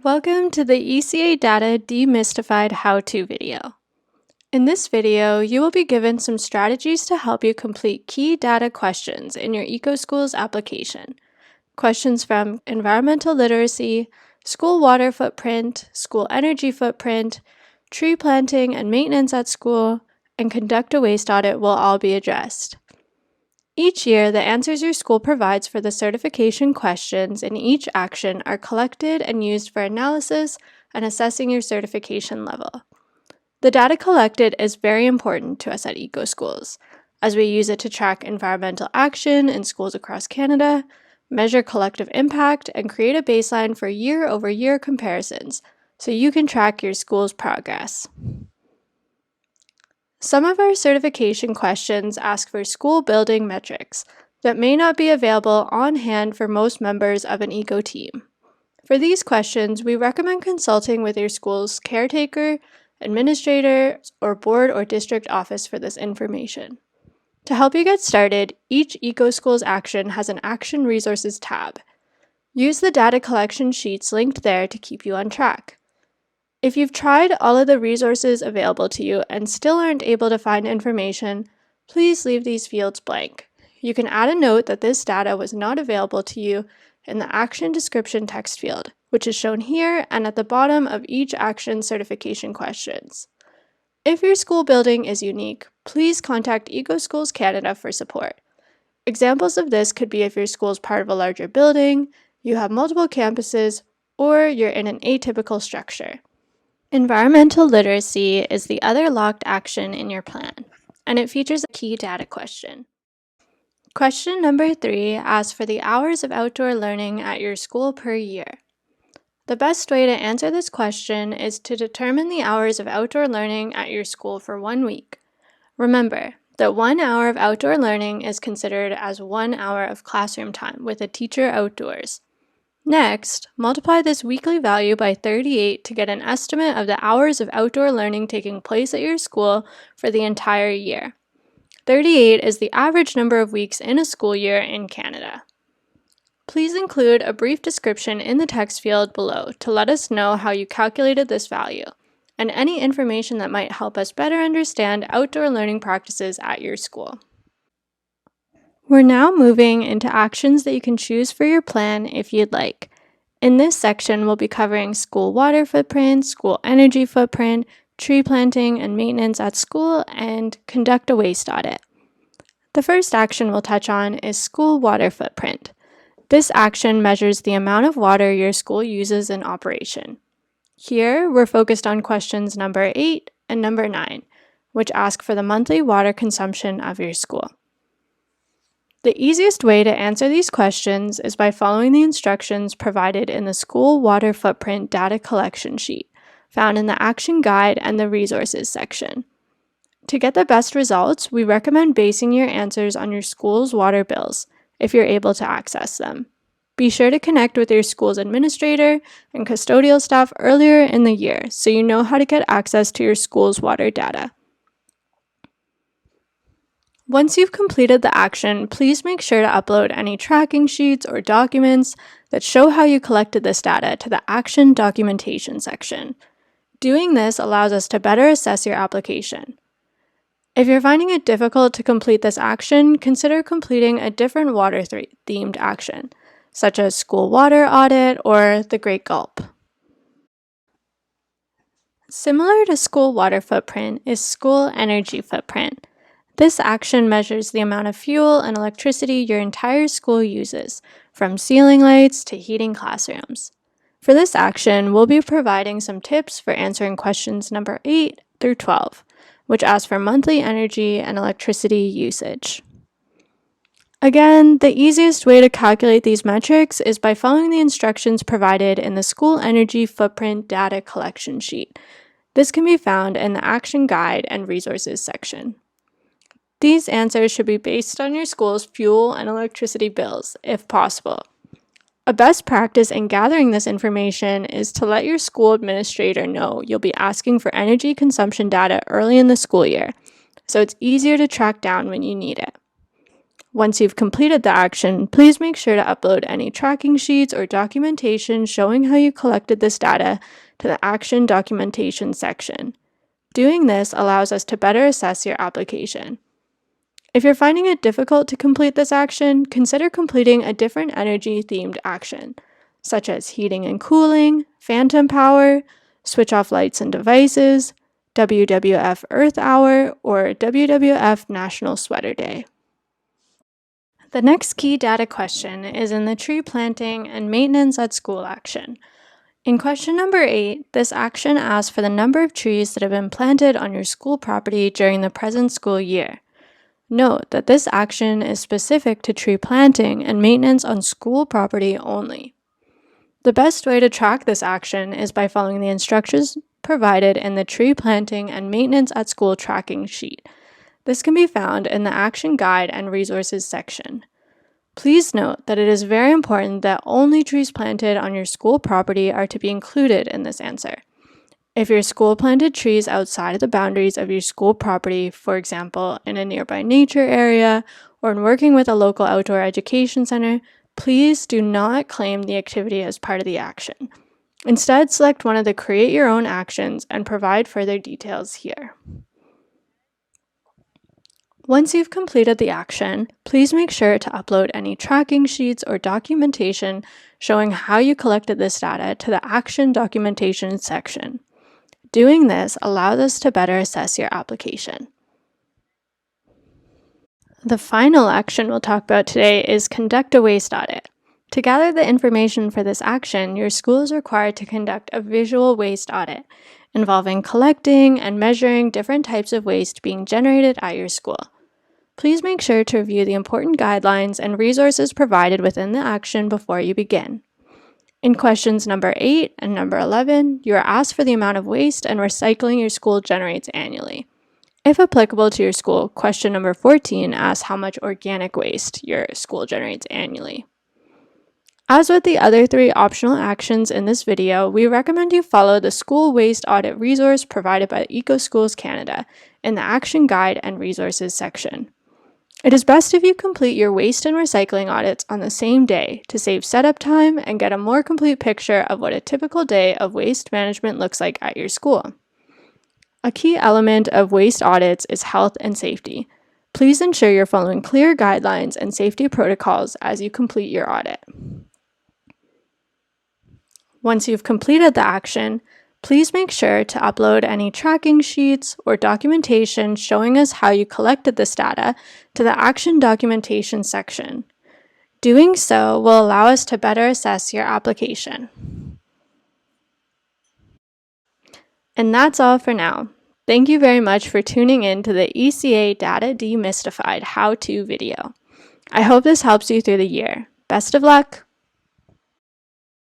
Welcome to the ECA Data Demystified how-to video. In this video, you will be given some strategies to help you complete key data questions in your EcoSchools application. Questions from environmental literacy, school water footprint, school energy footprint, tree planting and maintenance at school, and conduct a waste audit will all be addressed. Each year, the answers your school provides for the certification questions in each action are collected and used for analysis and assessing your certification level. The data collected is very important to us at EcoSchools, as we use it to track environmental action in schools across Canada, measure collective impact, and create a baseline for year-over-year comparisons, so you can track your school's progress. Some of our certification questions ask for school building metrics that may not be available on hand for most members of an eco team. For these questions, we recommend consulting with your school's caretaker, administrator, or board or district office for this information. To help you get started, each EcoSchools action has an Action Resources tab. Use the data collection sheets linked there to keep you on track. If you've tried all of the resources available to you and still aren't able to find information, please leave these fields blank. You can add a note that this data was not available to you in the action description text field, which is shown here and at the bottom of each action certification questions. If your school building is unique, please contact EcoSchools Canada for support. Examples of this could be if your school is part of a larger building, you have multiple campuses, or you're in an atypical structure. Environmental literacy is the other locked action in your plan, and it features a key data question. Question number 3 asks for the hours of outdoor learning at your school per year. The best way to answer this question is to determine the hours of outdoor learning at your school for 1 week. Remember that 1 hour of outdoor learning is considered as 1 hour of classroom time with a teacher outdoors. Next, multiply this weekly value by 38 to get an estimate of the hours of outdoor learning taking place at your school for the entire year. 38 is the average number of weeks in a school year in Canada. Please include a brief description in the text field below to let us know how you calculated this value, and any information that might help us better understand outdoor learning practices at your school. We're now moving into actions that you can choose for your plan if you'd like. In this section, we'll be covering school water footprint, school energy footprint, tree planting and maintenance at school, and conduct a waste audit. The first action we'll touch on is school water footprint. This action measures the amount of water your school uses in operation. Here, we're focused on questions number 8 and number 9, which ask for the monthly water consumption of your school. The easiest way to answer these questions is by following the instructions provided in the School Water Footprint Data Collection Sheet, found in the Action Guide and the Resources section. To get the best results, we recommend basing your answers on your school's water bills, if you're able to access them. Be sure to connect with your school's administrator and custodial staff earlier in the year so you know how to get access to your school's water data. Once you've completed the action, please make sure to upload any tracking sheets or documents that show how you collected this data to the Action Documentation section. Doing this allows us to better assess your application. If you're finding it difficult to complete this action, consider completing a different water-themed action, such as School Water Audit or the Great Gulp. Similar to School Water Footprint is School Energy Footprint. This action measures the amount of fuel and electricity your entire school uses, from ceiling lights to heating classrooms. For this action, we'll be providing some tips for answering questions number 8 through 12, which ask for monthly energy and electricity usage. Again, the easiest way to calculate these metrics is by following the instructions provided in the School Energy Footprint Data Collection Sheet. This can be found in the Action Guide and Resources section. These answers should be based on your school's fuel and electricity bills, if possible. A best practice in gathering this information is to let your school administrator know you'll be asking for energy consumption data early in the school year, so it's easier to track down when you need it. Once you've completed the action, please make sure to upload any tracking sheets or documentation showing how you collected this data to the Action Documentation section. Doing this allows us to better assess your application. If you're finding it difficult to complete this action, consider completing a different energy-themed action, such as heating and cooling, phantom power, switch off lights and devices, WWF Earth Hour, or WWF National Sweater Day. The next key data question is in the tree planting and maintenance at school action. In question number 8, this action asks for the number of trees that have been planted on your school property during the present school year. Note that this action is specific to tree planting and maintenance on school property only. The best way to track this action is by following the instructions provided in the Tree Planting and Maintenance at School tracking sheet. This can be found in the Action Guide and Resources section. Please note that it is very important that only trees planted on your school property are to be included in this answer. If your school planted trees outside of the boundaries of your school property, for example, in a nearby nature area or in working with a local outdoor education center, please do not claim the activity as part of the action. Instead, select one of the Create Your Own actions and provide further details here. Once you've completed the action, please make sure to upload any tracking sheets or documentation showing how you collected this data to the Action Documentation section. Doing this allows us to better assess your application. The final action we'll talk about today is conduct a waste audit. To gather the information for this action, your school is required to conduct a visual waste audit involving collecting and measuring different types of waste being generated at your school. Please make sure to review the important guidelines and resources provided within the action before you begin. In questions number 8 and number 11, you are asked for the amount of waste and recycling your school generates annually. If applicable to your school, question number 14 asks how much organic waste your school generates annually. As with the other 3 optional actions in this video, we recommend you follow the School Waste Audit resource provided by EcoSchools Canada in the Action Guide and Resources section. It is best if you complete your waste and recycling audits on the same day to save setup time and get a more complete picture of what a typical day of waste management looks like at your school. A key element of waste audits is health and safety. Please ensure you're following clear guidelines and safety protocols as you complete your audit. Once you've completed the action, please make sure to upload any tracking sheets or documentation showing us how you collected this data to the Action Documentation section. Doing so will allow us to better assess your application. And that's all for now. Thank you very much for tuning in to the ECA Data Demystified how-to video. I hope this helps you through the year. Best of luck!